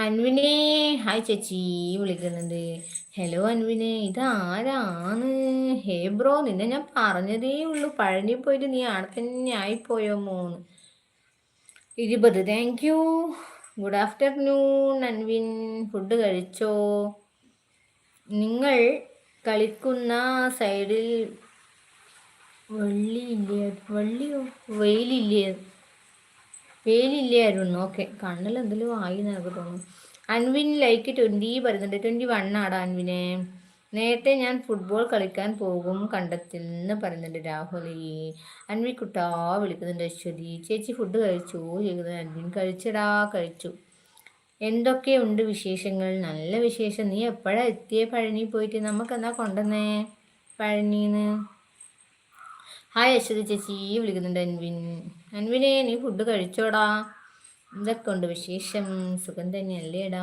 അൻവിനെ, hi ചേച്ചി വിളിക്കുന്നുണ്ട്. Hello അൻവിനെ, ഇതാരാണ്? ഹേ ബ്രോ, നിന്നെ ഞാൻ പറഞ്ഞതേ ഉള്ളൂ, പഴനി പോയിട്ട് നീ ആടെ തന്നെ ആയിപ്പോയോ മോന്ന്. 20, thank you. Good afternoon Anvin, food കഴിച്ചോ? നിങ്ങൾ കളിക്കുന്ന സൈഡിൽ വെയിലില്ലേ? വെയിലില്ലായിരുന്നു. ഓക്കെ, കണ്ണിൽ എന്തെങ്കിലും ആയി എന്നൊക്കെ തോന്നുന്നു. അൻവിൻ ലൈക്ക് 20 പറയുന്നുണ്ട്. 21 ആടാ അൻവിനെ. നേരത്തെ ഞാൻ ഫുട്ബോൾ കളിക്കാൻ പോകും കണ്ടത്തിൽ എന്ന് പറയുന്നുണ്ട് രാഹുലി. അൻവി കുട്ടാ വിളിക്കുന്നുണ്ട് അശ്വതി. ചേച്ചി ഫുഡ് കഴിച്ചു ചോദിക്കുന്നത് അൻവിൻ. കഴിച്ചടാ, കഴിച്ചു. എന്തൊക്കെയുണ്ട് വിശേഷങ്ങൾ? നല്ല വിശേഷം. നീ എപ്പോഴാ എത്തിയേ പഴനി പോയിട്ട്? നമുക്കെന്നാ കൊണ്ടുവന്നേ പഴനീന്ന്? ഹായ് അശ്വതി ചേച്ചി വിളിക്കുന്നുണ്ട് അൻവിൻ. അൻവിനെ, നീ ഫുഡ് കഴിച്ചോടാ? എന്തൊക്കെ ഉണ്ട് വിശേഷം? സുഖം തന്നെയല്ലേടാ?